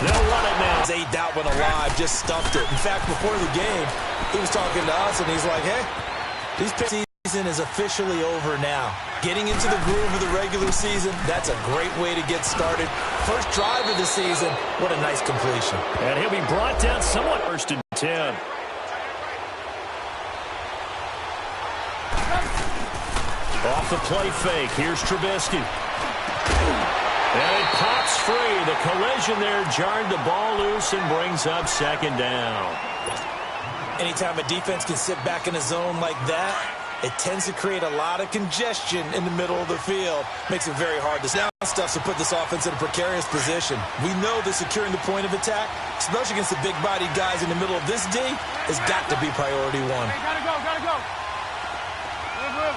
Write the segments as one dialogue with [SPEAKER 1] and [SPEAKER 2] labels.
[SPEAKER 1] They'll run it now.
[SPEAKER 2] They that one alive, just stuffed it. In fact, before the game, he was talking to us, and he's like, hey, this season is officially over now. Getting into the groove of the regular season, that's a great way to get started. First drive of the season, what a nice completion.
[SPEAKER 1] And he'll be brought down somewhat first and 10. Off the play fake, here's Trubisky. And it pops free. The collision there jarred the ball loose and brings up second down.
[SPEAKER 2] Anytime a defense can sit back in a zone like that, it tends to create a lot of congestion in the middle of the field. Makes it very hard to down stuff to put this offense in a precarious position. We know that securing the point of attack, especially against the big-bodied guys in the middle of this D, has got to be priority one.
[SPEAKER 3] Hey, gotta go. Move.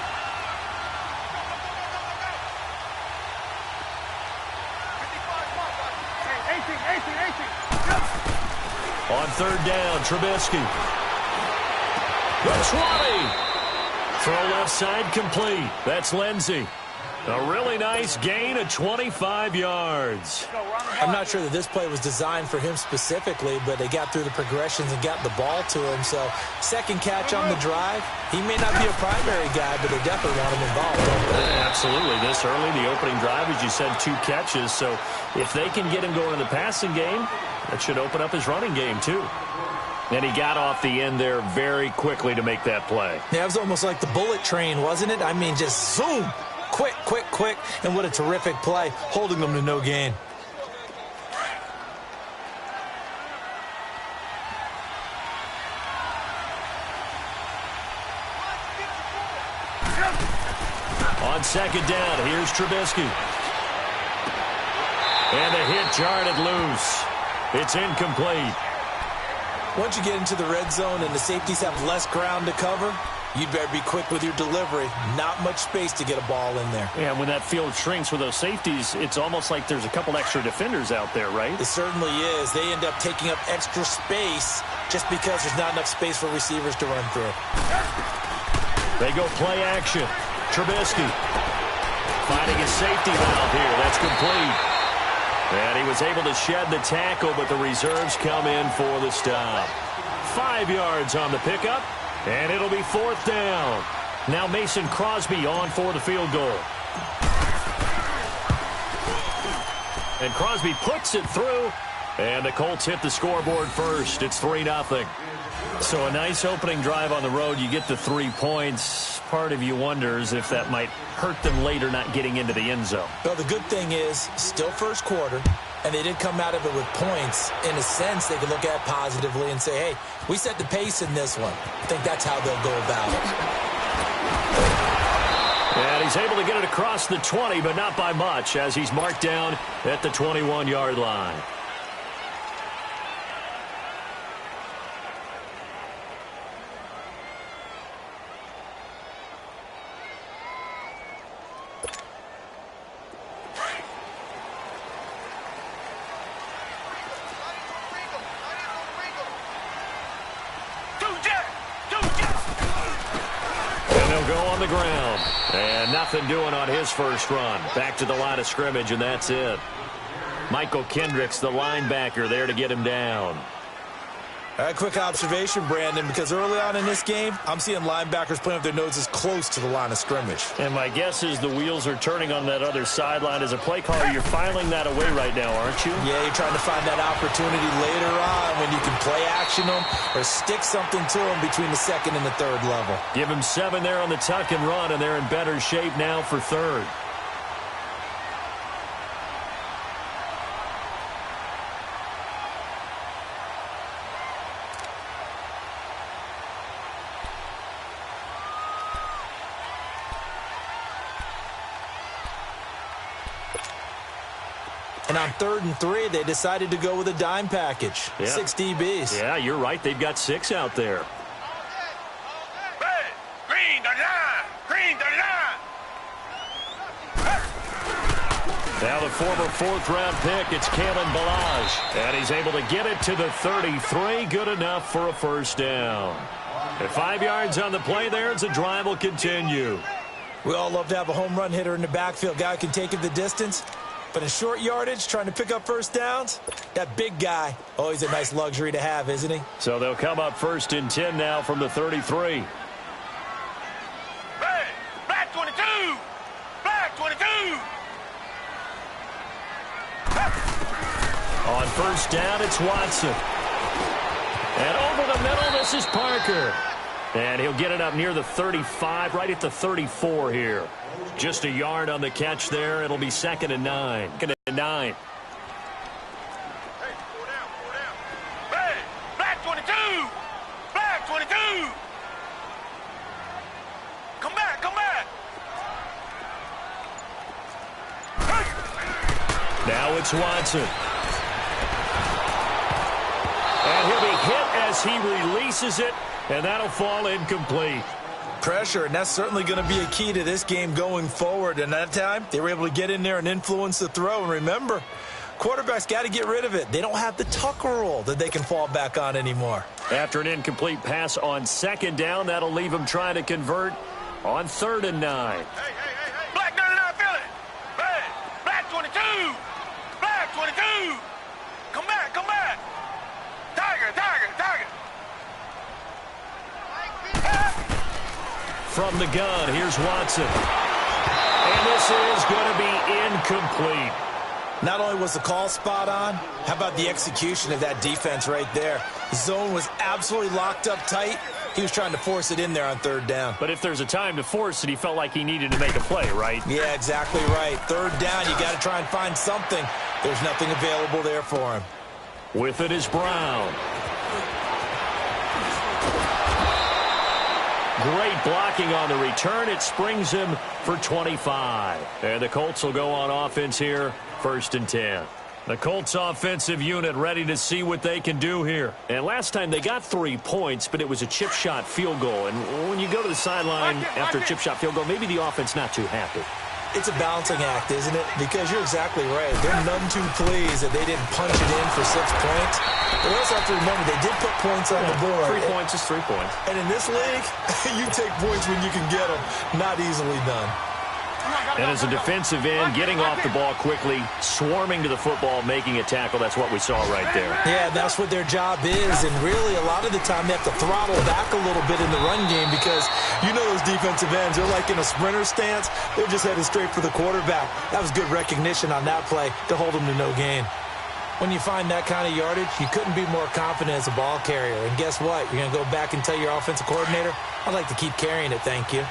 [SPEAKER 1] On third down, Trubisky. The 20. Throw left side complete. That's Lindsey. A really nice gain of 25 yards.
[SPEAKER 2] I'm not sure that this play was designed for him specifically, but they got through the progressions and got the ball to him. So second catch on the drive. He may not be a primary guy, but they definitely want him involved, don't they?
[SPEAKER 1] Absolutely. This early, the opening drive, as you said, 2 catches. So if they can get him going in the passing game, that should open up his running game too. And he got off the end there very quickly to make that play.
[SPEAKER 2] Yeah, it was almost like the bullet train, wasn't it? I mean, just zoom. Quick, and what a terrific play, holding them to no gain.
[SPEAKER 1] On second down, here's Trubisky. And the hit jarred it loose. It's incomplete.
[SPEAKER 2] Once you get into the red zone and the safeties have less ground to cover, you'd better be quick with your delivery. Not much space to get a ball in there.
[SPEAKER 1] Yeah, when that field shrinks with those safeties, it's almost like there's a couple extra defenders out there, right?
[SPEAKER 2] It certainly is. They end up taking up extra space just because there's not enough space for receivers to run through.
[SPEAKER 1] They go play action. Trubisky finding a safety valve here. That's complete. And he was able to shed the tackle, but the reserves come in for the stop. 5 yards on the pickup. And it'll be fourth down. Now Mason Crosby on for the field goal. And Crosby puts it through. And the Colts hit the scoreboard first. It's 3-0. So a nice opening drive on the road. You get the 3 points. Part of you wonders if that might hurt them later not getting into the end zone.
[SPEAKER 2] Well, the good thing is, still first quarter. And they did come out of it with points. In a sense, they could look at it positively and say, hey, we set the pace in this one. I think that's how they'll go about it.
[SPEAKER 1] And he's able to get it across the 20, but not by much, as he's marked down at the 21-yard line. The ground, and nothing doing on his first run. Back to the line of scrimmage, and that's it. Michael Kendricks, the linebacker, there to get him down.
[SPEAKER 2] A quick observation, Brandon, because early on in this game, I'm seeing linebackers playing with their noses close to the line of scrimmage.
[SPEAKER 1] And my guess is the wheels are turning on that other sideline. As a play caller, you're filing that away right now, aren't you?
[SPEAKER 2] Yeah, you're trying to find that opportunity later on when you can play action them or stick something to them between the second and the third level.
[SPEAKER 1] Give him 7 there on the tuck and run, and they're in better shape now for third.
[SPEAKER 2] And on 3rd and 3, they decided to go with a dime package.
[SPEAKER 1] Yeah.
[SPEAKER 2] 6 DBs.
[SPEAKER 1] Yeah, you're right. They've got 6 out there. Now the former 4th-round pick, it's Kalen Ballage. And he's able to get it to the 33. Good enough for a first down. At 5 yards on the play there, as the drive will continue.
[SPEAKER 2] We all love to have a home run hitter in the backfield. Guy who can take it the distance. But in short yardage, trying to pick up first downs, that big guy, always a nice luxury to have, isn't he?
[SPEAKER 1] So they'll come up 1st and 10 now from the 33.
[SPEAKER 3] Hey, black 22! Black 22!
[SPEAKER 1] On 1st down, it's Watson. And over the middle, this is Parker. And he'll get it up near the 35, right at the 34 here. Just a yard on the catch there. It'll be 2nd and 9. 2nd and 9.
[SPEAKER 3] Hey, four down, four down. Hey, black 22! Black 22! Come back, come back! Hey.
[SPEAKER 1] Now it's Watson. And he'll be hit as he releases it, and that'll fall incomplete.
[SPEAKER 2] Pressure, and that's certainly going to be a key to this game going forward. And that time, they were able to get in there and influence the throw. And remember, quarterbacks got to get rid of it. They don't have the Tucker rule that they can fall back on anymore.
[SPEAKER 1] After an incomplete pass on 2nd down, that'll leave him trying to convert on 3rd and 9.
[SPEAKER 3] Hey, black 99, feel it! Hey, black 22! Black 22! Come back, come back! Tiger, tiger, tiger!
[SPEAKER 1] From the gun, here's Watson. And this is going to be incomplete.
[SPEAKER 2] Not only was the call spot on, how about the execution of that defense right there? The zone was absolutely locked up tight. He was trying to force it in there on 3rd down.
[SPEAKER 1] But if there's a time to force it, he felt like he needed to make a play, right?
[SPEAKER 2] Yeah, exactly right. 3rd down, you got to try and find something. There's nothing available there for him.
[SPEAKER 1] With it is Brown. Great blocking on the return. It springs him for 25. And the Colts will go on offense here, 1st and 10. The Colts offensive unit ready to see what they can do here. And last time they got 3 points, but it was a chip shot field goal. And when you go to the sideline after a chip shot field goal, maybe the offense not too happy.
[SPEAKER 2] It's a balancing act, isn't it? Because you're exactly right. They're none too pleased that they didn't punch it in for 6 points. But also have to remember, they did put points on the board.
[SPEAKER 1] 3 points is 3 points.
[SPEAKER 2] And in this league, you take points when you can get them. Not easily done.
[SPEAKER 1] And as a defensive end, getting off the ball quickly, swarming to the football, making a tackle, that's what we saw right there.
[SPEAKER 2] Yeah, that's what their job is. And really, a lot of the time, they have to throttle back a little bit in the run game because you know those defensive ends, they're like in a sprinter stance. They're just headed straight for the quarterback. That was good recognition on that play to hold them to no gain. When you find that kind of yardage, you couldn't be more confident as a ball carrier. And guess what? You're going to go back and tell your offensive coordinator, I'd like to keep carrying it, thank you.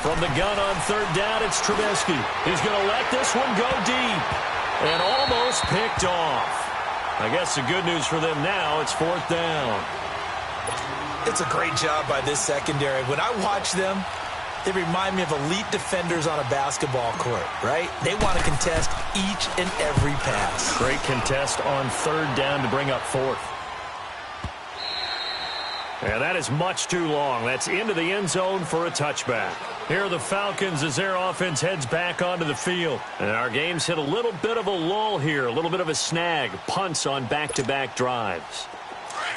[SPEAKER 1] From the gun on 3rd down, it's Trubisky. He's going to let this one go deep and almost picked off. I guess the good news for them now, it's 4th down.
[SPEAKER 2] It's a great job by this secondary. When I watch them, they remind me of elite defenders on a basketball court, right? They want to contest each and every pass.
[SPEAKER 1] Great contest on 3rd down to bring up 4th. And that is much too long. That's into the end zone for a touchback. Here are the Falcons as their offense heads back onto the field. And our game's hit a little bit of a lull here, a little bit of a snag. Punts on back-to-back drives.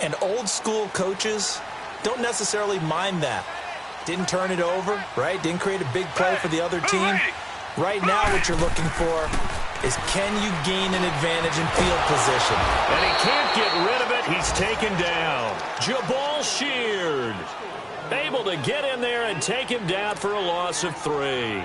[SPEAKER 2] And old-school coaches don't necessarily mind that. Didn't turn it over, right? Didn't create a big play for the other team. Right now what you're looking for is can you gain an advantage in field position?
[SPEAKER 1] And he can't get rid of it. He's taken down. Jabal Sheard able to get in there and take him down for a loss of 3.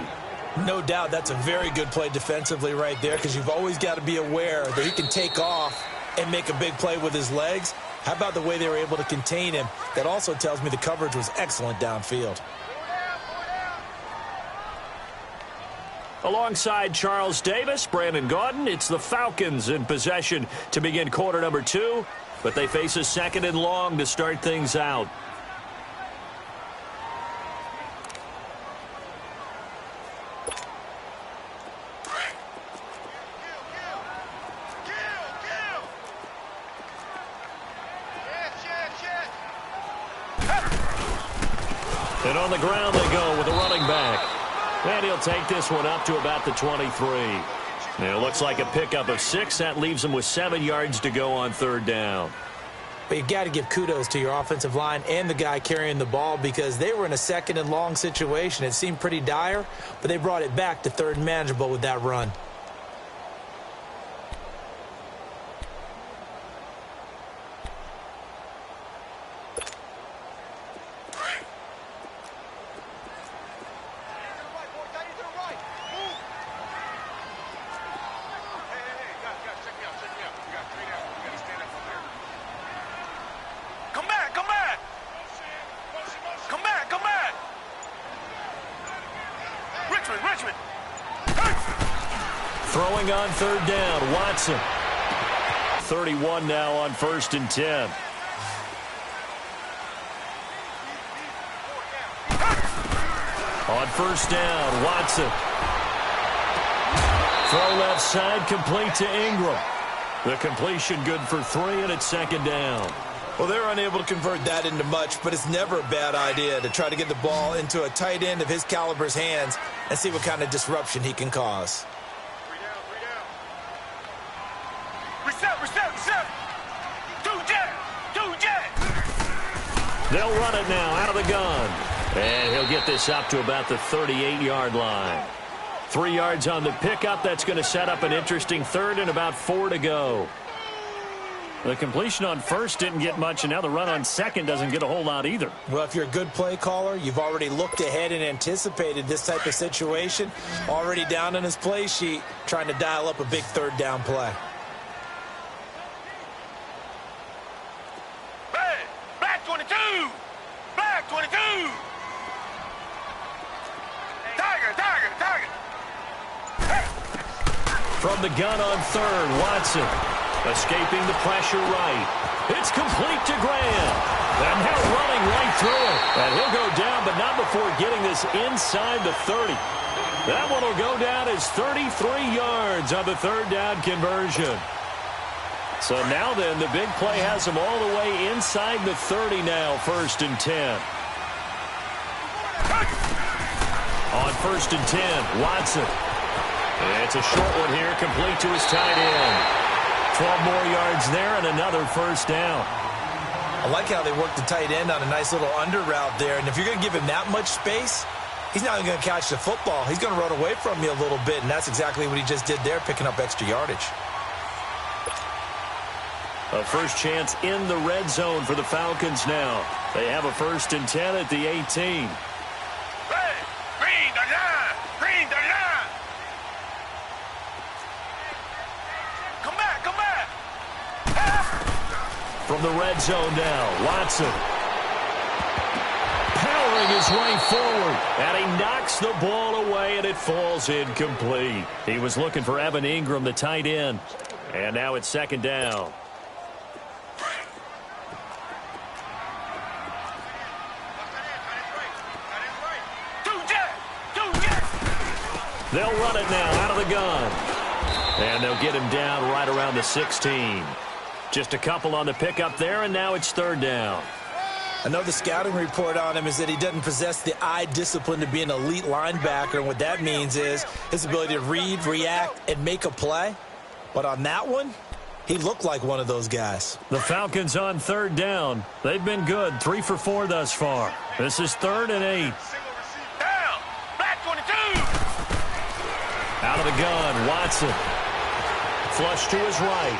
[SPEAKER 2] No doubt that's a very good play defensively right there because you've always got to be aware that he can take off and make a big play with his legs. How about the way they were able to contain him? That also tells me the coverage was excellent downfield.
[SPEAKER 1] Alongside Charles Davis, Brandon Gaudin, it's the Falcons in possession to begin quarter number 2, but they face a 2nd and long to start things out. And on the ground they go with a running back. And he'll take this one up to about the 23. Now, it looks like a pickup of 6. That leaves him with 7 yards to go on 3rd down.
[SPEAKER 2] But you've got to give kudos to your offensive line and the guy carrying the ball because they were in a second and long situation. It seemed pretty dire, but they brought it back to third and manageable with that run.
[SPEAKER 1] Throwing on third down, Watson. 31 now on 1st and 10. On 1st down, Watson. Throw left side, complete to Ingram. The completion good for 3, and it's 2nd down.
[SPEAKER 2] Well, they're unable to convert that into much, but it's never a bad idea to try to get the ball into a tight end of his caliber's hands and see what kind of disruption he can cause.
[SPEAKER 3] Reset. Two jet.
[SPEAKER 1] They'll run it now out of the gun. And he'll get this up to about the 38-yard line. 3 yards on the pickup. That's going to set up an interesting 3rd and about 4 to go. The completion on 1st didn't get much, and now the run on 2nd doesn't get a whole lot either.
[SPEAKER 2] Well, if you're a good play caller, you've already looked ahead and anticipated this type of situation. Already down on his play sheet, trying to dial up a big 3rd down play.
[SPEAKER 3] Black 22. Tiger.
[SPEAKER 1] From the gun on 3rd, Watson. Escaping the pressure right. It's complete to Graham. And now running right through it. And he'll go down, but not before getting this inside the 30. That one will go down as 33 yards on the 3rd down conversion. So now then, the big play has him all the way inside the 30 now, 1st and 10. On 1st and 10, Watson. It's a short one here, complete to his tight end. 12 more yards there and another 1st down.
[SPEAKER 2] I like how they work the tight end on a nice little under route there. And if you're going to give him that much space, he's not even going to catch the football. He's going to run away from you a little bit, and that's exactly what he just did there, picking up extra yardage.
[SPEAKER 1] A first chance in the red zone for the Falcons now. They have a 1st and 10 at the 18.
[SPEAKER 3] Green, the line. Come back.
[SPEAKER 1] From the red zone now, Watson. Powering his way forward, and he knocks the ball away, and it falls incomplete. He was looking for Evan Ingram, the tight end, and now it's 2nd down. They'll run it now out of the gun. And they'll get him down right around the 16. Just a couple on the pickup there, and now it's 3rd down.
[SPEAKER 2] I know the scouting report on him is that he doesn't possess the eye discipline to be an elite linebacker, and what that means is his ability to read, react, and make a play. But on that one, he looked like one of those guys.
[SPEAKER 1] The Falcons on 3rd down. They've been good, 3 for 4 thus far. This is 3rd and 8.
[SPEAKER 3] Down. Black 22.
[SPEAKER 1] Out of the gun, Watson. Flush to his right.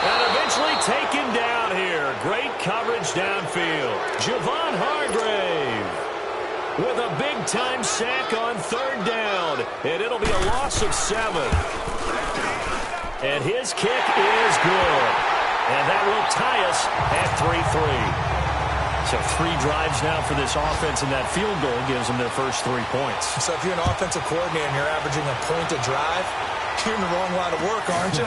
[SPEAKER 1] And eventually taken down here. Great coverage downfield. Javon Hargrave with a big-time sack on 3rd down. And it'll be a loss of 7. And his kick is good. And that will tie us at 3-3. So 3 drives now for this offense, and that field goal gives them their first 3 points.
[SPEAKER 2] So if you're an offensive coordinator and you're averaging a point a drive, you're in the wrong line of work, aren't you?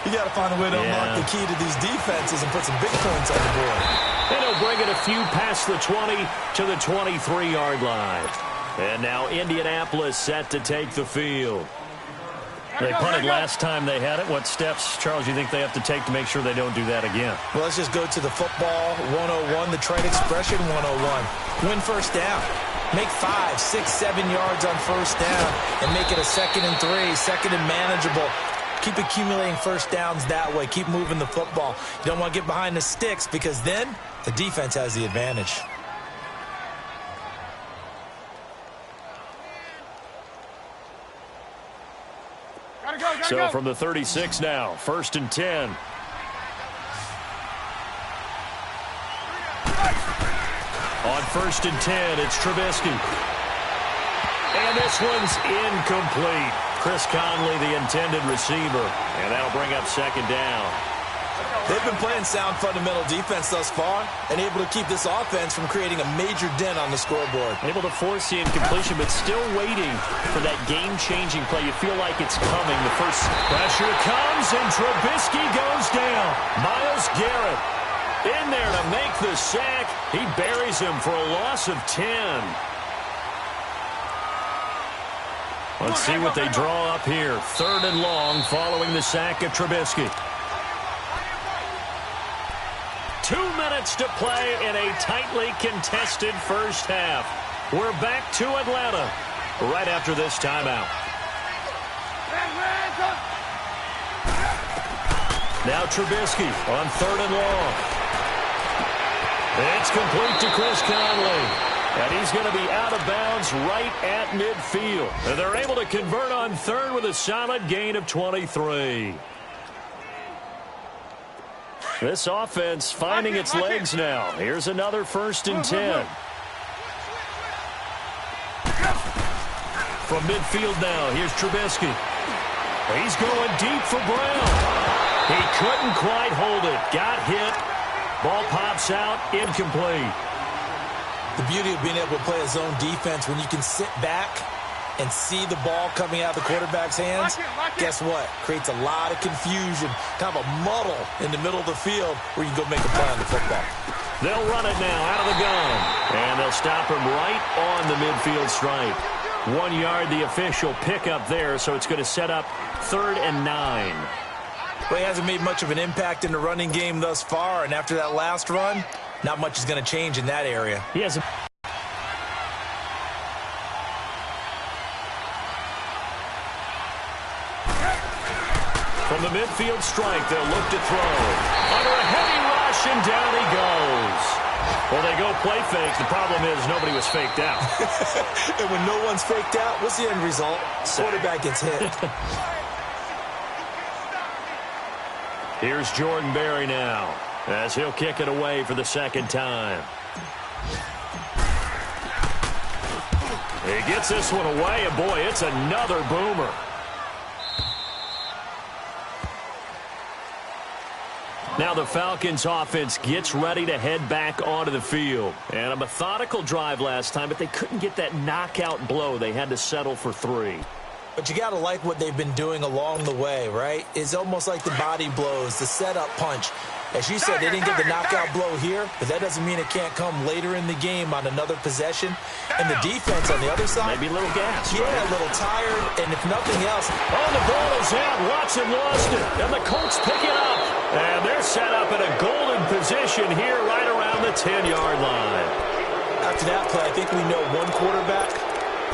[SPEAKER 2] You got to find a way to unlock the key to these defenses and put some big points on the board.
[SPEAKER 1] And he'll bring it a few past the 20 to the 23-yard line. And now Indianapolis set to take the field. They punted last time they had it. What steps, Charles, you think they have to take to make sure they don't do that again?
[SPEAKER 2] Well, let's just go to the football 101, the trade expression 101. Win 1st down. Make 5, 6, 7 yards on 1st down and make it a 2nd and 3, 2nd and manageable. Keep accumulating first downs that way. Keep moving the football. You don't want to get behind the sticks because then the defense has the advantage.
[SPEAKER 1] So from the 36 now, 1st and 10. On 1st and 10, it's Trubisky. And this one's incomplete. Chris Conley, the intended receiver. And that'll bring up 2nd down.
[SPEAKER 2] They've been playing sound fundamental defense thus far and able to keep this offense from creating a major dent on the scoreboard.
[SPEAKER 1] Able to force the incompletion, but still waiting for that game-changing play. You feel like it's coming. The first pressure comes, and Trubisky goes down. Myles Garrett in there to make the sack. He buries him for a loss of 10. Let's see what they draw up here. 3rd and long following the sack of Trubisky. 2 minutes to play in a tightly contested first half. We're back to Atlanta right after this timeout. Now Trubisky on 3rd and long. It's complete to Chris Conley. And he's going to be out of bounds right at midfield. And they're able to convert on 3rd with a solid gain of 23. This offense finding its legs now. Here's another 1st and 10. From midfield now, here's Trubisky. He's going deep for Brown. He couldn't quite hold it. Got hit. Ball pops out, incomplete.
[SPEAKER 2] The beauty of being able to play a zone defense when you can sit back and see the ball coming out of the quarterback's hands, guess what? Creates a lot of confusion, kind of a muddle in the middle of the field where you can go make a play on the football.
[SPEAKER 1] They'll run it now out of the gun, and they'll stop him right on the midfield stripe. 1 yard, the official pickup there, so it's going to set up 3rd and 9.
[SPEAKER 2] Well, he hasn't made much of an impact in the running game thus far, and after that last run, not much is going to change in that area.
[SPEAKER 1] He has a From the midfield strike, they'll look to throw. Under a heavy rush, and down he goes. Well, they go play fake. The problem is nobody was faked out.
[SPEAKER 2] And when no one's faked out, what's the end result? Quarterback gets hit.
[SPEAKER 1] Here's Jordan Berry now, as he'll kick it away for the 2nd time. He gets this one away, and boy, it's another boomer. Now the Falcons offense gets ready to head back onto the field. And a methodical drive last time, but they couldn't get that knockout blow. They had to settle for 3.
[SPEAKER 2] But you got to like what they've been doing along the way, right? It's almost like the body blows, the setup punch. As you said, they didn't get the knockout blow here, but that doesn't mean it can't come later in the game on another possession. And the defense on the other side,
[SPEAKER 1] maybe a little gas.
[SPEAKER 2] Yeah,
[SPEAKER 1] right?
[SPEAKER 2] a little tired, and if nothing else.
[SPEAKER 1] Oh, the ball is out. Watson lost it, and the Colts pick it up. And they're set up in a golden position here right around the 10-yard line.
[SPEAKER 2] After that play, I think we know one quarterback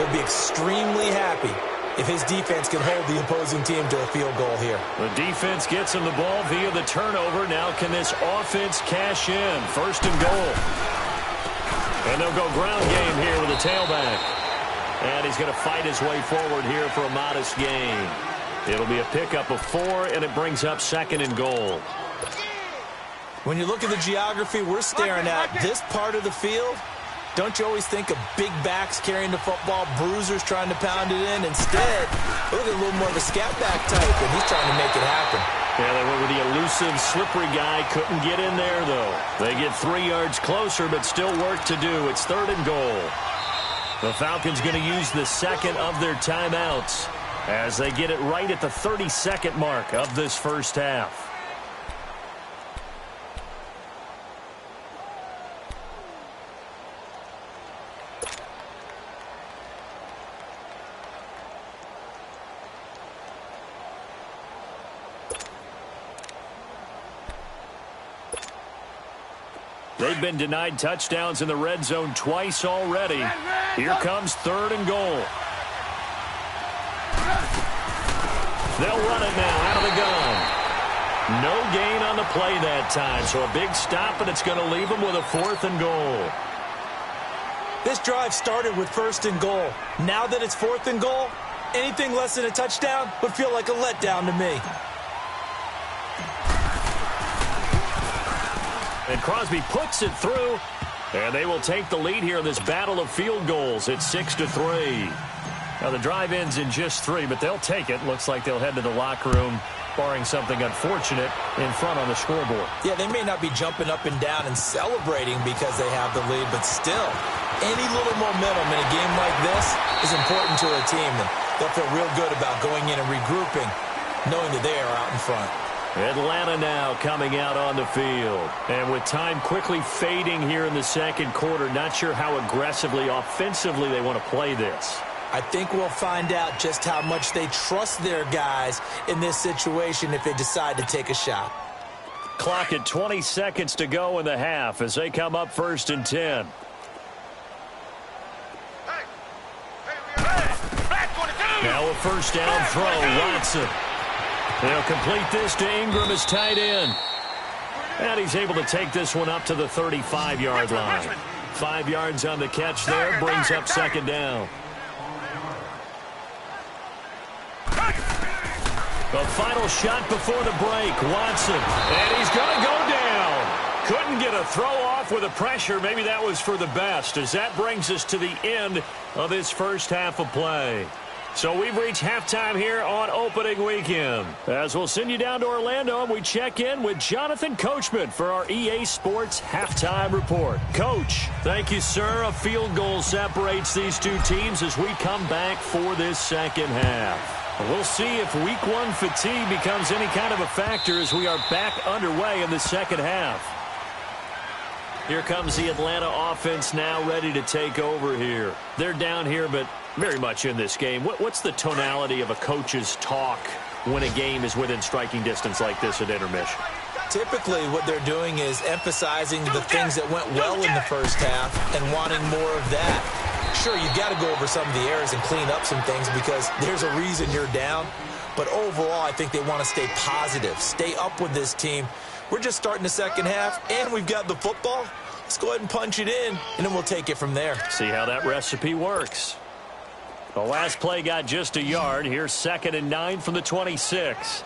[SPEAKER 2] will be extremely happy if his defense can hold the opposing team to a field goal here.
[SPEAKER 1] The defense gets him the ball via the turnover. Now can this offense cash in? 1st and goal. And they'll go ground game here with the tailback. And he's going to fight his way forward here for a modest gain. It'll be a pickup of 4, and it brings up 2nd and goal.
[SPEAKER 2] When you look at the geography we're staring at, this part of the field, don't you always think of big backs carrying the football, bruisers trying to pound it in? Instead, look at a little more of a scat back type, and he's trying to make it happen.
[SPEAKER 1] Yeah, they went with the elusive, slippery guy. Couldn't get in there, though. They get 3 yards closer, but still work to do. It's 3rd and goal. The Falcons going to use the 2nd of their timeouts as they get it right at the 32nd mark of this first half. They've been denied touchdowns in the red zone twice already. Here comes 3rd and goal. They'll run it now out of the gun. No gain on the play that time, so a big stop, and it's going to leave them with a 4th and goal.
[SPEAKER 2] This drive started with 1st and goal. Now that it's 4th and goal, anything less than a touchdown would feel like a letdown to me.
[SPEAKER 1] And Crosby puts it through, and they will take the lead here in this battle of field goals. It's 6-3. Now the drive ends in just 3, but they'll take it. Looks like they'll head to the locker room, barring something unfortunate, in front on the scoreboard.
[SPEAKER 2] Yeah, they may not be jumping up and down and celebrating because they have the lead, but still, any little momentum in a game like this is important to a team, and they'll feel real good about going in and regrouping, knowing that they are out in front.
[SPEAKER 1] Atlanta now coming out on the field. And with time quickly fading here in the second quarter, not sure how aggressively, offensively they want to play this.
[SPEAKER 2] I think we'll find out just how much they trust their guys in this situation if they decide to take a shot.
[SPEAKER 1] Clock at 20 seconds to go in the half as they come up 1st and 10. Now a first down throw, Watson. They'll complete this to Ingram as tight end. And he's able to take this one up to the 35-yard line. 5 yards on the catch there, brings up 2nd down. The final shot before the break, Watson. And he's going to go down. Couldn't get a throw off with the pressure. Maybe that was for the best, as that brings us to the end of this first half of play. So we've reached halftime here on opening weekend. As we'll send you down to Orlando, and we check in with Jonathan Coachman for our EA Sports Halftime Report. Coach, thank you, sir. A field goal separates these two teams as we come back for this second half. We'll see if Week 1 fatigue becomes any kind of a factor as we are back underway in the second half. Here comes the Atlanta offense now ready to take over here. They're down here, but very much in this game. What's the tonality of a coach's talk when a game is within striking distance like this at intermission?
[SPEAKER 2] Typically, what they're doing is emphasizing the things that went well in the first half and wanting more of that. Sure, you've got to go over some of the errors and clean up some things because there's a reason you're down. But overall, I think they want to stay positive, stay up with this team. We're just starting the second half, and we've got the football. Let's go ahead and punch it in, and then we'll take it from there.
[SPEAKER 1] See how that recipe works. The last play got just a yard. Here's 2nd and 9 from the 26.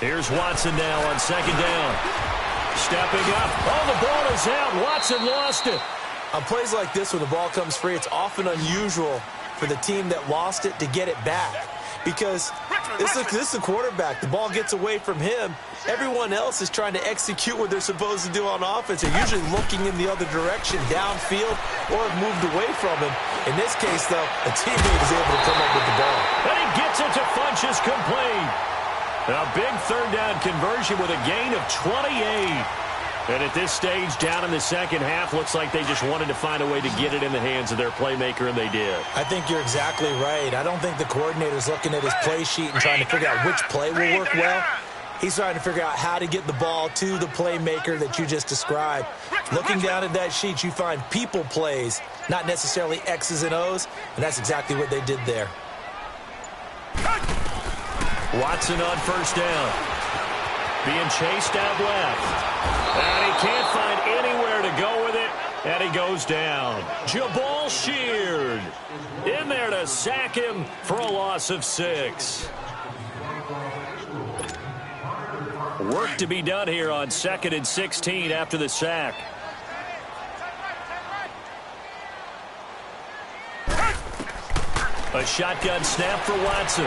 [SPEAKER 1] Here's Watson now on 2nd down. Stepping up. Oh, the ball is out. Watson lost it.
[SPEAKER 2] On plays like this where the ball comes free, it's often unusual for the team that lost it to get it back. Because this is the quarterback. The ball gets away from him. Everyone else is trying to execute what they're supposed to do on offense. They're usually looking in the other direction, downfield, or have moved away from him. In this case, though, a teammate is able to come up with the ball.
[SPEAKER 1] And he gets it to Funchess complete. A big third down conversion with a gain of 28. And at this stage, down in the second half, looks like they just wanted to find a way to get it in the hands of their playmaker, and they did.
[SPEAKER 2] I think you're exactly right. I don't think the coordinator's looking at his play sheet and trying to figure out which play will work well. He's trying to figure out how to get the ball to the playmaker that you just described. Looking down at that sheet, you find people plays, not necessarily X's and O's, and that's exactly what they did there.
[SPEAKER 1] Watson on first down. Being chased out left. And he can't find anywhere to go with it, and he goes down. Jabal Sheard in there to sack him for a loss of 6. Work to be done here on 2nd and 16 after the sack. A shotgun snap for Watson.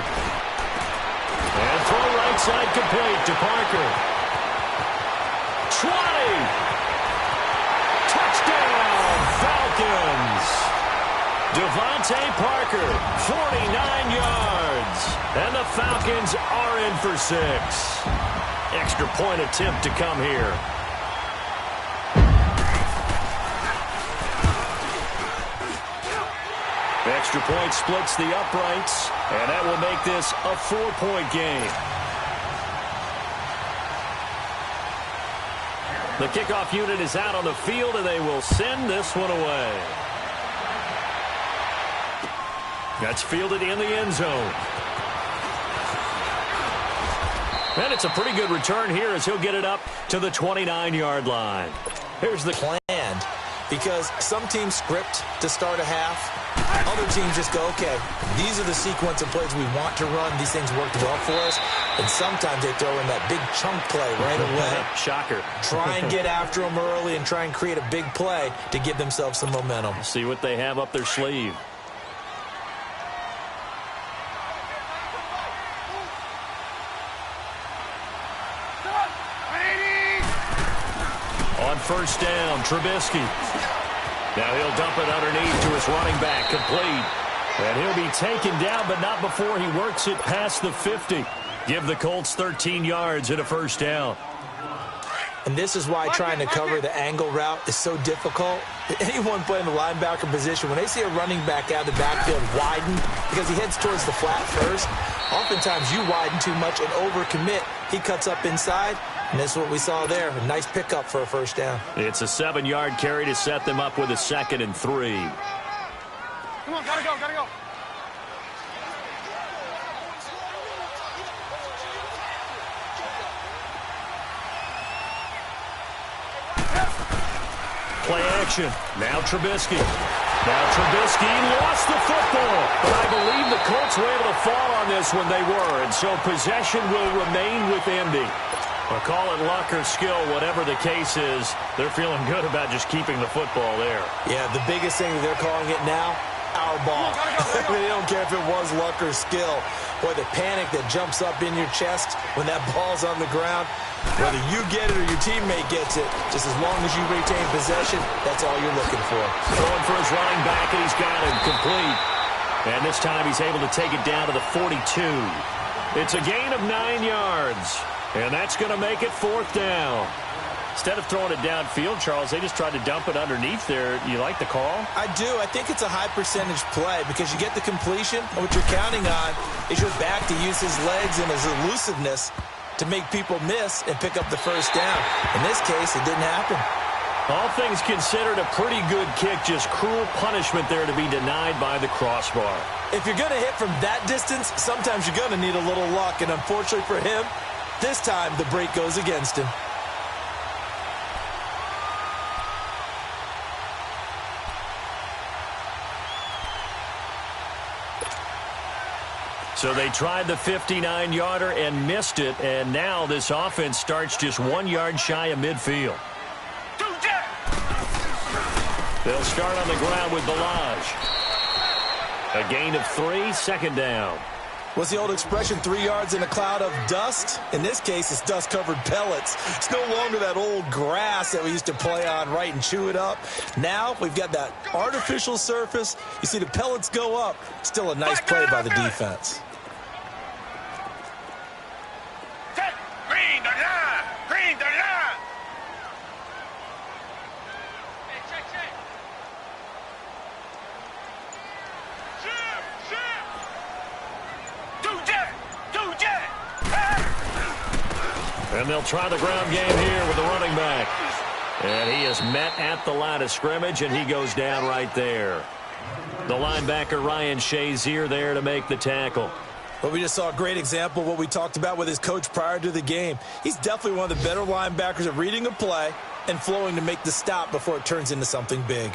[SPEAKER 1] And throw right side complete to Parker. 20. Touchdown, Falcons. Devontae Parker, 49 yards. And the Falcons are in for 6. Extra point attempt to come here. Extra point splits the uprights, and that will make this a 4-point game. The kickoff unit is out on the field, and they will send this one away. That's fielded in the end zone. And it's a pretty good return here as he'll get it up to the 29-yard line.
[SPEAKER 2] Here's the plan, because some teams script to start a half. Other teams just go, okay, these are the sequence of plays we want to run. These things worked well for us. And sometimes they throw in that big chunk play right away.
[SPEAKER 1] Shocker.
[SPEAKER 2] Try and get after them early and try and create a big play to give themselves some momentum.
[SPEAKER 1] See what they have up their sleeve. On first down, Trubisky. Now he'll dump it underneath to his running back, complete. And he'll be taken down, but not before he works it past the 50. Give the Colts 13 yards and a first down.
[SPEAKER 2] And this is why trying to cover the angle route is so difficult. Anyone playing the linebacker position, when they see a running back out of the backfield widen, because he heads towards the flat first, oftentimes you widen too much and overcommit. He cuts up inside, and that's what we saw there. A nice pickup for a first down.
[SPEAKER 1] It's a 7-yard carry to set them up with a 2nd and 3.
[SPEAKER 3] Come on, gotta go, gotta go.
[SPEAKER 1] Play action. Now Trubisky. Now Trubisky lost the football. But I believe the Colts were able to fall on this when they were. And so possession will remain with Indy. Or call it luck or skill, whatever the case is, they're feeling good about just keeping the football there.
[SPEAKER 2] Yeah, the biggest thing that they're calling it now, our ball. They don't care if it was luck or skill. Boy, the panic that jumps up in your chest when that ball's on the ground, whether you get it or your teammate gets it, just as long as you retain possession, that's all you're looking for.
[SPEAKER 1] Throwing for his running back, and he's got him complete. And this time he's able to take it down to the 42. It's a gain of 9 yards. And that's going to make it 4th down. Instead of throwing it downfield, Charles, they just tried to dump it underneath there. You like the call?
[SPEAKER 2] I do. I think it's a high-percentage play because you get the completion, and what you're counting on is your back to use his legs and his elusiveness to make people miss and pick up the first down. In this case, it didn't happen.
[SPEAKER 1] All things considered, a pretty good kick. Just cruel punishment there to be denied by the crossbar.
[SPEAKER 2] If you're going to hit from that distance, sometimes you're going to need a little luck, and unfortunately for him, this time the break goes against him.
[SPEAKER 1] So they tried the 59-yarder and missed it, and now this offense starts just 1 yard shy of midfield. They'll start on the ground with Balaj. A gain of 3, 2nd down.
[SPEAKER 2] What's the old expression, 3 yards in a cloud of dust? In this case, it's dust-covered pellets. It's no longer that old grass that we used to play on, right, and chew it up. Now we've got that artificial surface. You see the pellets go up. Still a nice play by the defense.
[SPEAKER 3] Green, the line! Green, the line!
[SPEAKER 1] And they'll try the ground game here with the running back. And he is met at the line of scrimmage, and he goes down right there. The linebacker, Ryan Shazier, there to make the tackle.
[SPEAKER 2] Well, we just saw a great example of what we talked about with his coach prior to the game. He's definitely one of the better linebackers at reading a play and flowing to make the stop before it turns into something big.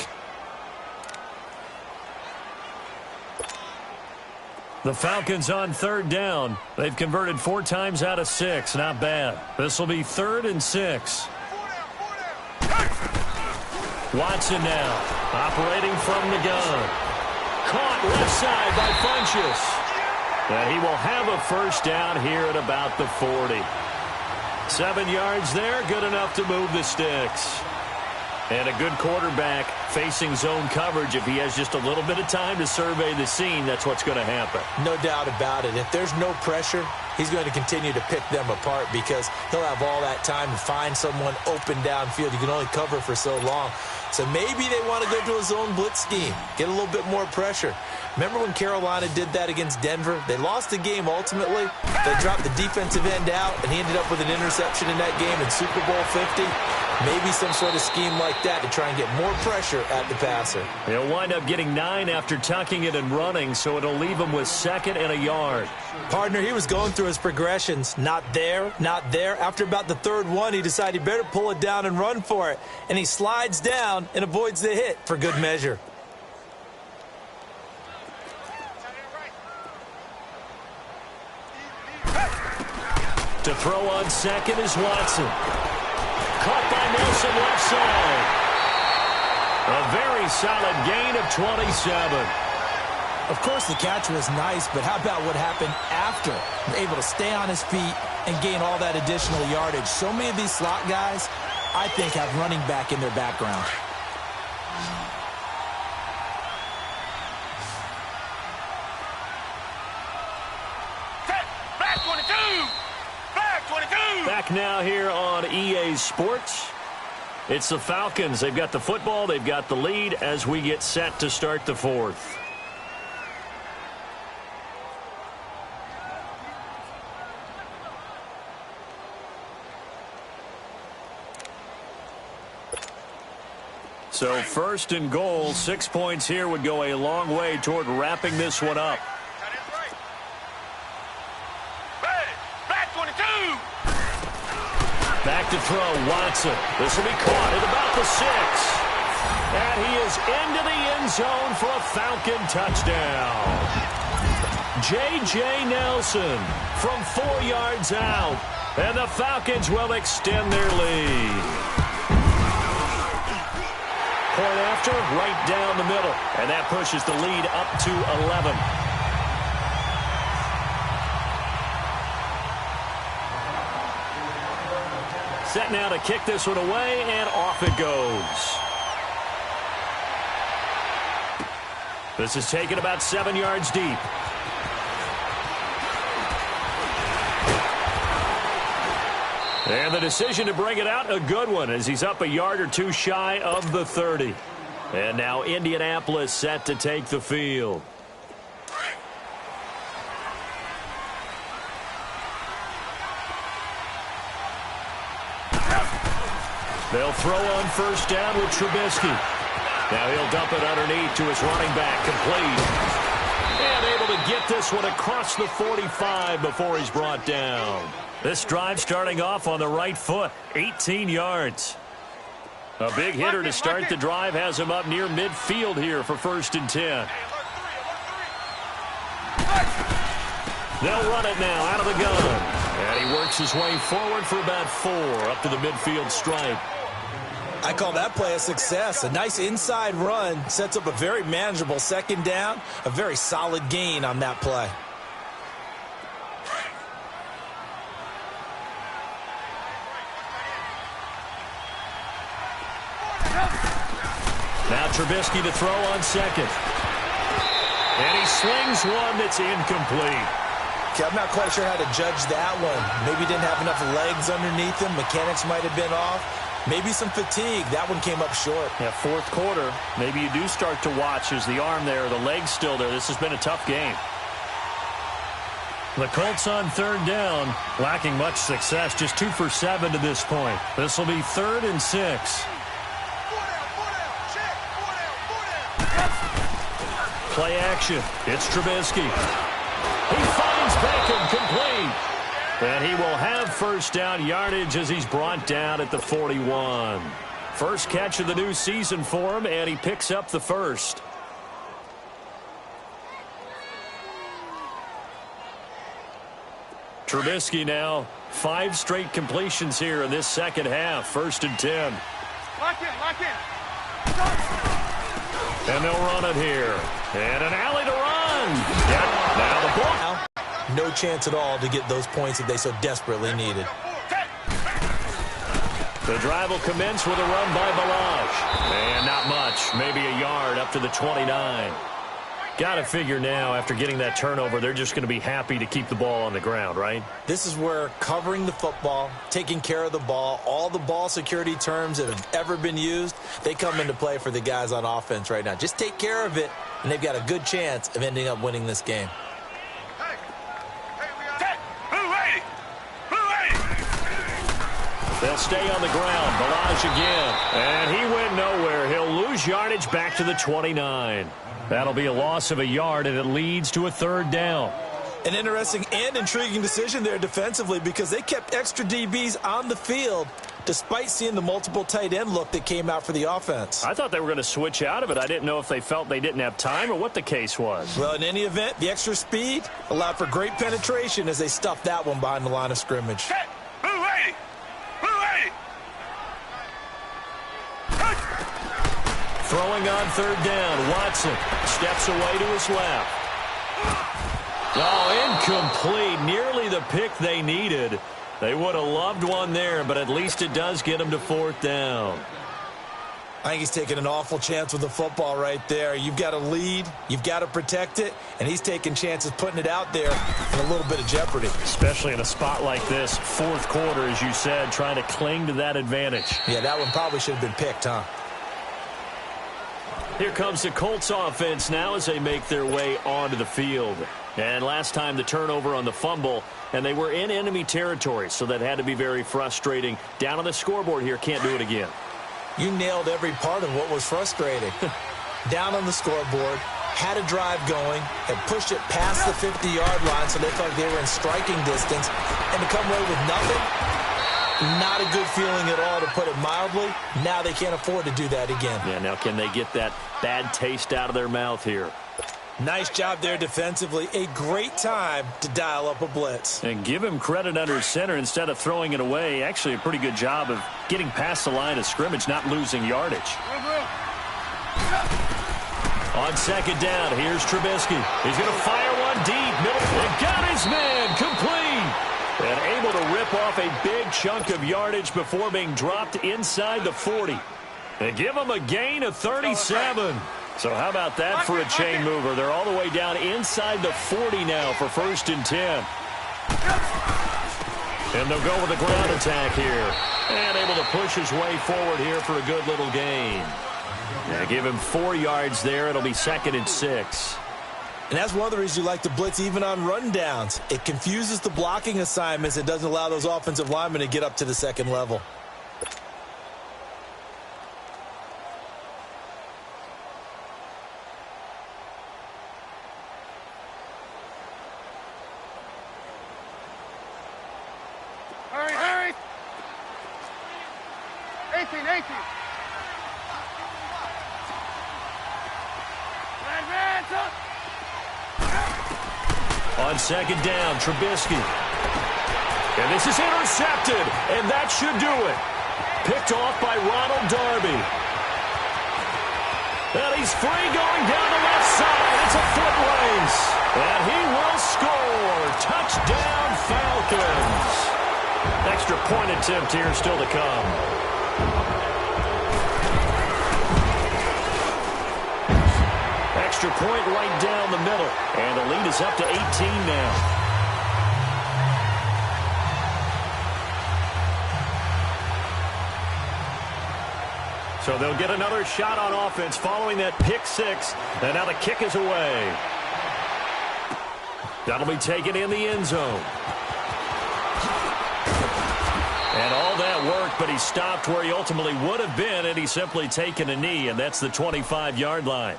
[SPEAKER 1] The Falcons on 3rd down. They've converted 4 times out of 6. Not bad. This will be 3rd and 6. Watson now, operating from the gun. Caught left side by Funchess. And he will have a first down here at about the 40. 7 yards there, good enough to move the sticks. And a good quarterback facing zone coverage. If he has just a little bit of time to survey the scene, that's what's going to happen.
[SPEAKER 2] No doubt about it. If there's no pressure, he's going to continue to pick them apart because he'll have all that time to find someone open downfield. You can only cover for so long. So maybe they want to go to a zone blitz scheme, get a little bit more pressure. Remember when Carolina did that against Denver? They lost the game ultimately. They dropped the defensive end out, and he ended up with an interception in that game in Super Bowl 50. Maybe some sort of scheme like that to try and get more pressure at the passer.
[SPEAKER 1] He'll wind up getting 9 after tucking it and running, so it'll leave him with 2nd and a yard.
[SPEAKER 2] Partner, he was going through his progressions. Not there, not there. After about the 3rd one, he decided he better pull it down and run for it. And he slides down and avoids the hit for good measure.
[SPEAKER 1] To throw on 2nd is Watson. Caught by Nelson left side. A very solid gain of 27.
[SPEAKER 2] Of course, the catch was nice, but how about what happened after? Able to stay on his feet and gain all that additional yardage. So many of these slot guys, I think, have running back in their background.
[SPEAKER 3] Black 22! Black 22!
[SPEAKER 1] Back now here on EA Sports. It's the Falcons. They've got the football. They've got the lead as we get set to start the 4th. So 1st and goal, 6 points here would go a long way toward wrapping this one up.
[SPEAKER 3] Black 22!
[SPEAKER 1] Back to throw, Watson. This will be caught at about the 6. And he is into the end zone for a Falcon touchdown. J.J. Nelson from 4 yards out. And the Falcons will extend their lead. Point after, right down the middle. And that pushes the lead up to 11. Set now to kick this one away, and off it goes. This is taken about 7 yards deep. And the decision to bring it out, a good one, as he's up a yard or 2 shy of the 30. And now Indianapolis set to take the field. They'll throw on 1st down with Trubisky. Now he'll dump it underneath to his running back, complete. And able to get this one across the 45 before he's brought down. This drive starting off on the right foot, 18 yards. A big hitter to start the drive has him up near midfield here for 1st and 10. They'll run it now out of the gun. And he works his way forward for about 4 up to the midfield stripe.
[SPEAKER 2] I call that play a success. A nice inside run sets up a very manageable 2nd down. A very solid gain on that play.
[SPEAKER 1] Now Trubisky to throw on 2nd. And he slings one that's incomplete.
[SPEAKER 2] Okay, I'm not quite sure how to judge that one. Maybe he didn't have enough legs underneath him. Mechanics might have been off. Maybe some fatigue. That one came up short.
[SPEAKER 1] Yeah, 4th quarter. Maybe you do start to watch. Is the arm there, the leg's still there? This has been a tough game. The Colts on 3rd down, lacking much success. Just 2 for 7 to this point. This will be 3rd and 6. Play action. It's Trubisky. He finds Beckham complete. And he will have 1st down yardage as he's brought down at the 41. First catch of the new season for him, and he picks up the 1st. Trubisky now, 5 straight completions here in this 2nd half. 1st and 10.
[SPEAKER 3] Lock in.
[SPEAKER 1] And they'll run it here. And an alley to run. Yep, now the ball.
[SPEAKER 2] No chance at all to get those points that they so desperately needed.
[SPEAKER 1] The drive will commence with a run by Balaj. And not much, maybe a yard up to the 29. Got to figure now, after getting that turnover, they're just going to be happy to keep the ball on the ground, right?
[SPEAKER 2] This is where covering the football, taking care of the ball, all the ball security terms that have ever been used, they come into play for the guys on offense right now. Just take care of it, and they've got a good chance of ending up winning this game.
[SPEAKER 1] They'll stay on the ground. Balaj again. And he went nowhere. He'll lose yardage back to the 29. That'll be a loss of a yard, and it leads to a third down.
[SPEAKER 2] An interesting and intriguing decision there defensively because they kept extra DBs on the field despite seeing the multiple tight end look that came out for the offense.
[SPEAKER 1] I thought they were going to switch out of it. I didn't know if they felt they didn't have time or what the case was.
[SPEAKER 2] Well, in any event, the extra speed allowed for great penetration as they stuffed that one behind the line of scrimmage.
[SPEAKER 3] Set. Blue 80. Blue 80.
[SPEAKER 1] Throwing on third down, Watson steps away to his left. Oh, incomplete. Nearly the pick they needed. They would have loved one there, but at least it does get them to fourth down.
[SPEAKER 2] I think he's taking an awful chance with the football right there. You've got to lead, you've got to protect it, and he's taking chances putting it out there in a little bit of jeopardy.
[SPEAKER 1] Especially in a spot like this, fourth quarter, as you said, trying to cling to that advantage.
[SPEAKER 2] Yeah, that one probably should have been picked, huh?
[SPEAKER 1] Here comes the Colts offense now as they make their way onto the field. And last time the turnover on the fumble, and they were in enemy territory, so that had to be very frustrating. Down on the scoreboard here, can't do it again.
[SPEAKER 2] You nailed every part of what was frustrating. Down on the scoreboard, had a drive going, had pushed it past the 50-yard line so they felt like they were in striking distance, and to come away with nothing, not a good feeling at all, to put it mildly. Now they can't afford to do that again.
[SPEAKER 1] Yeah, now can they get that bad taste out of their mouth here?
[SPEAKER 2] Nice job there defensively. A great time to dial up a blitz.
[SPEAKER 1] And give him credit under center instead of throwing it away. Actually, a pretty good job of getting past the line of scrimmage, not losing yardage. On second down, here's Trubisky. He's going to fire one deep. Middle, and got his man complete. And able to rip off a big chunk of yardage before being dropped inside the 40. And give him a gain of 37. So how about that for a chain mover? They're all the way down inside the 40 now for 1st and 10. And they'll go with a ground attack here. And able to push his way forward here for a good little gain. Now give him 4 yards there. It'll be 2nd and 6.
[SPEAKER 2] And that's one of the reasons you like to blitz even on rundowns. It confuses the blocking assignments. It doesn't allow those offensive linemen to get up to the second level.
[SPEAKER 3] Hurry. 18.
[SPEAKER 1] On second down, Trubisky. And this is intercepted, and that should do it. Picked off by Ronald Darby. And he's free going down the left side. It's a foot race. And he will score. Touchdown, Falcons. Extra point attempt here still to come. Extra point right down the middle. And the lead is up to 18 now. So they'll get another shot on offense following that pick six. And now the kick is away. That'll be taken in the end zone. And all that worked, but he stopped where he ultimately would have been, and he's simply taken a knee, and that's the 25-yard line.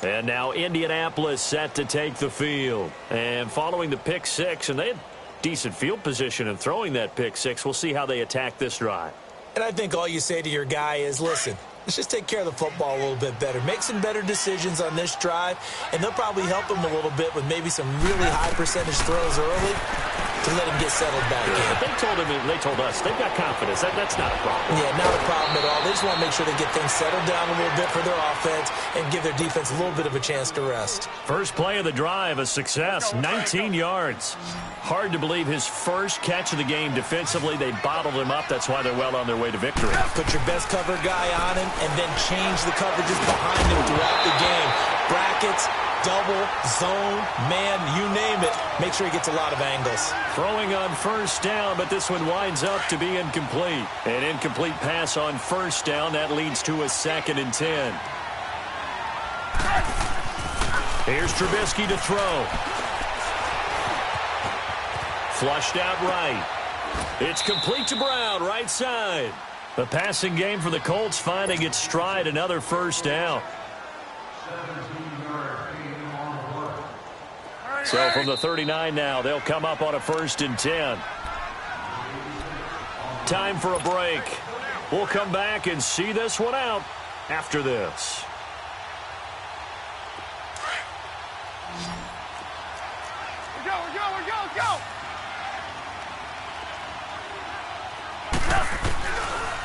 [SPEAKER 1] And now Indianapolis set to take the field. And following the pick six, and they had decent field position in throwing that pick six. We'll see how they attack this drive.
[SPEAKER 2] And I think all you say to your guy is, listen, let's just take care of the football a little bit better. Make some better decisions on this drive, and they'll probably help him a little bit with maybe some really high percentage throws early to let him get settled back in.
[SPEAKER 1] They told us they've got confidence. That's not a problem.
[SPEAKER 2] Yeah, not a problem at all. They just want to make sure they get things settled down a little bit for their offense and give their defense a little bit of a chance to rest.
[SPEAKER 1] First play of the drive, a success, 19 yards. Hard to believe his first catch of the game defensively. They bottled him up. That's why they're well on their way to victory.
[SPEAKER 2] Put your best cover guy on him and then change the coverages behind him throughout the game. Brackets, double, zone, man, you name it. Make sure he gets a lot of angles.
[SPEAKER 1] Throwing on first down, but this one winds up to be incomplete. An incomplete pass on first down. That leads to a 2nd and 10. Here's Trubisky to throw. Flushed out right. It's complete to Brown, right side. The passing game for the Colts finding its stride, another first down. So from the 39 now, they'll come up on a 1st and 10. Time for a break. We'll come back and see this one out after this.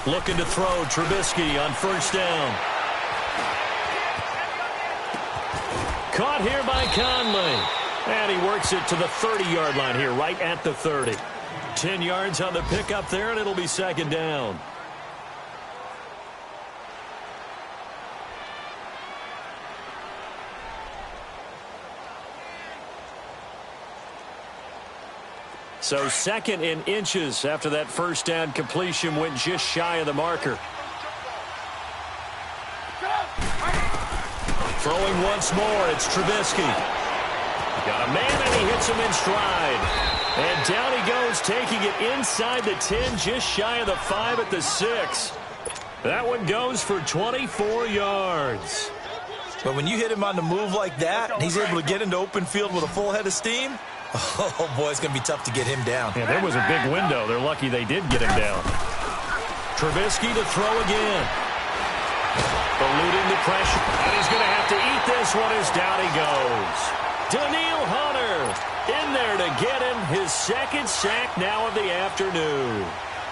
[SPEAKER 1] Looking to throw, Trubisky on 1st down. Caught here by Conley. And he works it to the 30-yard line here, right at the 30. 10 yards on the pickup there, and it'll be 2nd down. So 2nd in inches after that 1st down completion went just shy of the marker. Throwing once more, it's Trubisky. Got a man, and he hits him in stride. And down he goes, taking it inside the 10, just shy of the 5 at the 6. That one goes for 24 yards.
[SPEAKER 2] But when you hit him on the move like that, and he's able to get into open field with a full head of steam, oh, boy, it's going to be tough to get him down.
[SPEAKER 1] Yeah, there was a big window. They're lucky they did get him down. Trubisky to throw again. Eluding the pressure. And he's going to have to eat this one as down he goes. Daniil Hunter in there to get him his 2nd sack now of the afternoon.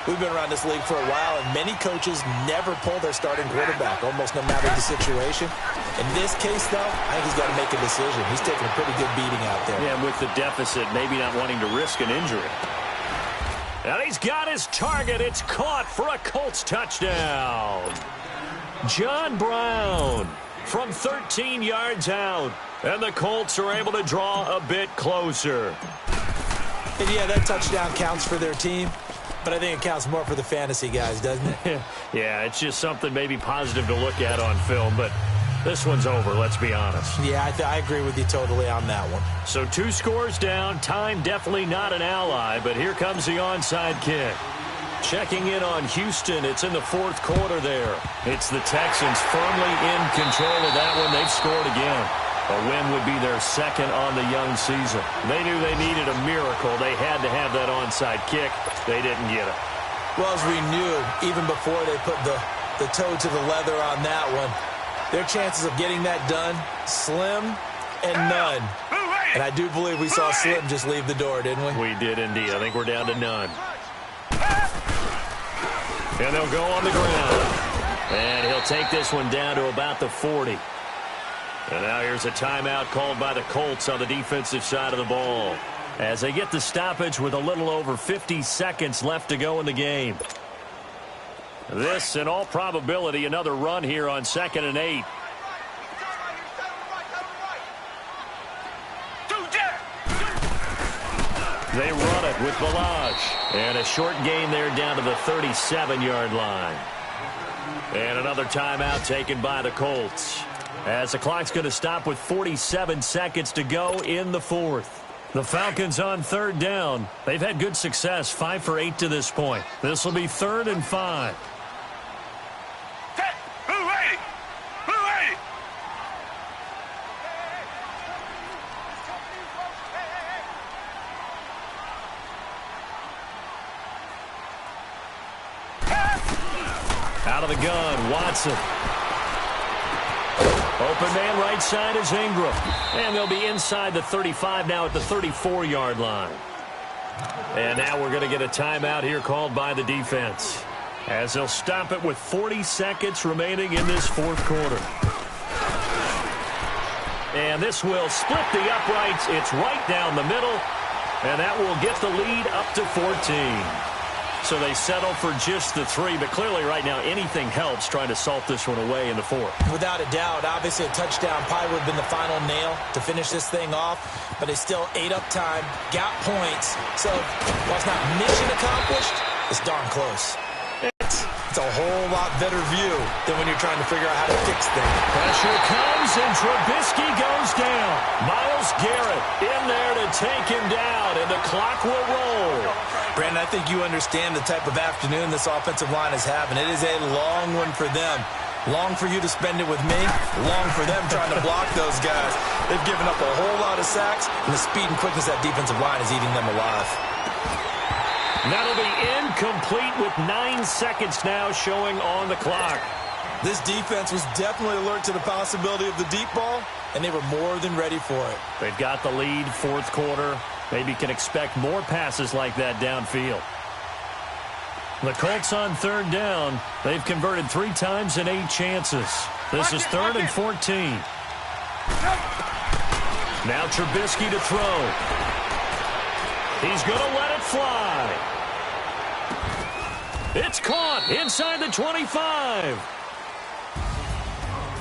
[SPEAKER 2] We've been around this league for a while, and many coaches never pull their starting quarterback, almost no matter the situation. In this case, though, I think he's got to make a decision. He's taking a pretty good beating out there.
[SPEAKER 1] Yeah, with the deficit, maybe not wanting to risk an injury. And he's got his target. It's caught for a Colts touchdown. John Brown from 13 yards out. And the Colts are able to draw a bit closer.
[SPEAKER 2] And yeah, that touchdown counts for their team. But I think it counts more for the fantasy guys, doesn't it?
[SPEAKER 1] Yeah, it's just something maybe positive to look at on film, but this one's over, let's be honest.
[SPEAKER 2] Yeah, I agree with you totally on that one.
[SPEAKER 1] So 2 scores down, time definitely not an ally, but here comes the onside kick. Checking in on Houston, it's in the 4th quarter there. It's the Texans firmly in control of that one. They've scored again. A win would be their 2nd on the young season. They knew they needed a miracle. They had to have that onside kick. They didn't get it.
[SPEAKER 2] Well, as we knew, even before they put the toe to the leather on that one, their chances of getting that done, slim and none. And I do believe we saw Slim just leave the door, didn't we?
[SPEAKER 1] We did indeed. I think we're down to none. And they'll go on the ground. And he'll take this one down to about the 40. And now here's a timeout called by the Colts on the defensive side of the ball, as they get the stoppage with a little over 50 seconds left to go in the game. This, in all probability, another run here on 2nd and 8. They run it with Balaj. And a short gain there down to the 37-yard line. And another timeout taken by the Colts, as the clock's going to stop with 47 seconds to go in the 4th. The Falcons on 3rd down. They've had good success, 5 for 8 to this point. This will be 3rd and 5. Out of the gun, Watson. Open man right side is Ingram. And they'll be inside the 35 now at the 34-yard line. And now we're going to get a timeout here called by the defense, as they'll stop it with 40 seconds remaining in this 4th quarter. And this will split the uprights. It's right down the middle. And that will get the lead up to 14. So they settle for just the 3, but clearly right now anything helps trying to salt this one away in the 4th.
[SPEAKER 2] Without a doubt, obviously a touchdown probably would have been the final nail to finish this thing off, but they still ate up time, got points. So while it's not mission accomplished, it's darn close. It's a whole lot better view than when you're trying to figure out how to fix things.
[SPEAKER 1] Pressure comes, and Trubisky goes down. Myles Garrett in there to take him down, and the clock will roll.
[SPEAKER 2] Brandon, I think you understand the type of afternoon this offensive line is having. It is a long one for them. Long for you to spend it with me. Long for them trying to block those guys. They've given up a whole lot of sacks, and the speed and quickness of that defensive line is eating them alive.
[SPEAKER 1] That'll be incomplete with 9 seconds now showing on the clock.
[SPEAKER 2] This defense was definitely alert to the possibility of the deep ball, and they were more than ready for it.
[SPEAKER 1] They've got the lead, fourth quarter. Maybe can expect more passes like that downfield. The Colts on third down. They've converted 3 times in 8 chances. This is 3rd and 14. Now Trubisky to throw. He's going to let it fly. It's caught inside the 25.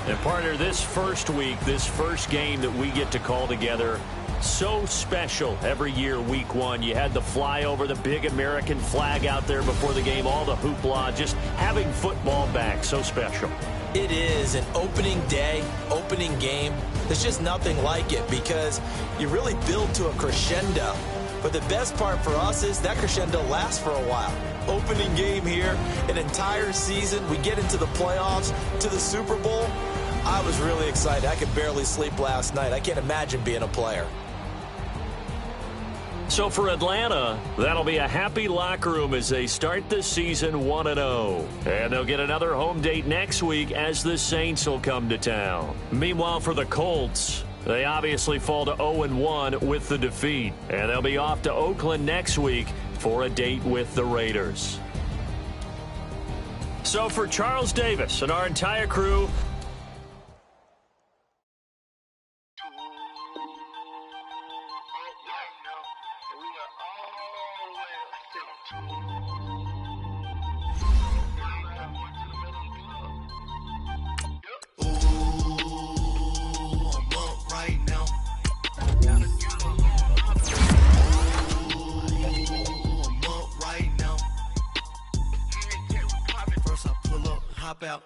[SPEAKER 1] And partner, this first week, this first game that we get to call together, so special every year, week 1. You had the flyover, the big American flag out there before the game, all the hoopla, just having football back, so special.
[SPEAKER 2] It is an opening day, opening game. There's just nothing like it because you really build to a crescendo. But the best part for us is that crescendo lasts for a while. Opening game here, an entire season. We get into the playoffs, to the Super Bowl. I was really excited. I could barely sleep last night. I can't imagine being a player.
[SPEAKER 1] So for Atlanta, that'll be a happy locker room as they start the season 1-0. And they'll get another home date next week as the Saints will come to town. Meanwhile, for the Colts, they obviously fall to 0-1 with the defeat. And they'll be off to Oakland next week for a date with the Raiders. So for Charles Davis and our entire crew,
[SPEAKER 4] out,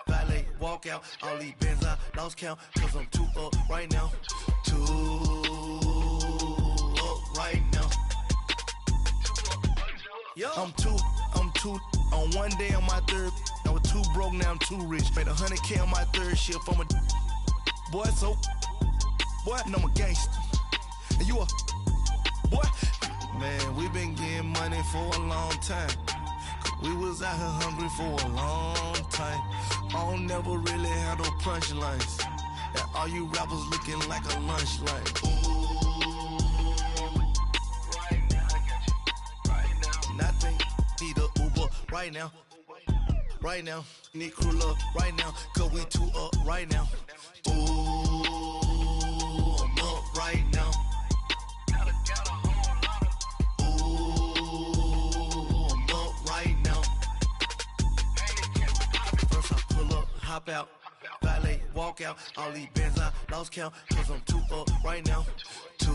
[SPEAKER 4] valet, walk out, all these bands I lost count, cause I'm 2 up right now, 2 up right now, I'm two on one day on my third, I was 2 broke, now I'm 2 rich, made 100K on my third shift from a boy, so, boy, and I'm a gangster, and you a, boy, man, we been getting money for a long time. We was out here hungry for a long time. I don't never really have no punchlines. And all you rappers looking like a lunch line. Ooh, right now, I got you. Right now, nothing. Need a Uber right now. Right now, need crew love right now. Cause we 2 up right now. Ooh, I'm up right now. Hop out, valet, walk out, all these bands I lost count, cause I'm 2 up right now, 2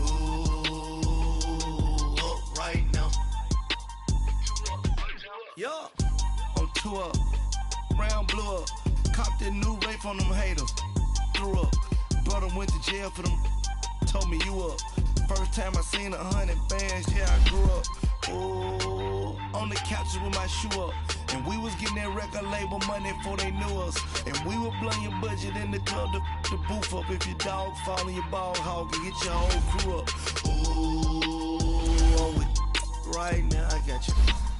[SPEAKER 4] up right now, yeah, I'm 2 up, round blew up, copped that new rape on them haters, threw up, brother went to jail for them, told me you up, first time I seen 100 bands, yeah I grew up, ooh, on the couches with my shoe up. And we was getting that record label money before they knew us. And we were blowing your budget in the club to boof up. If your dog fall in your ball hog and get your whole crew up. Ooh, right now, I got you.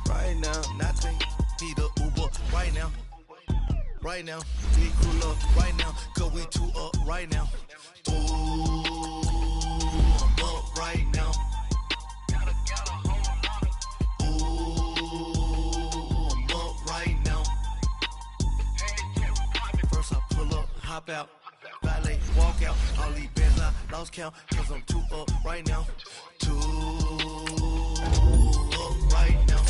[SPEAKER 4] Right now, nothing. Need a Uber right now. Right now, need crew love right now. Cause we 2 up right now. Ooh, I'm up right now. Hop out, valet, walk out, all these bands I lost count, cause I'm 2 up right now, 2 up right now.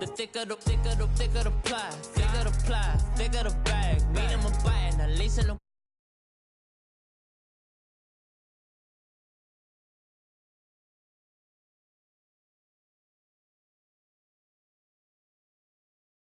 [SPEAKER 5] The thicker the pie, thicker the bag. Mean I'm a buy, and at least in the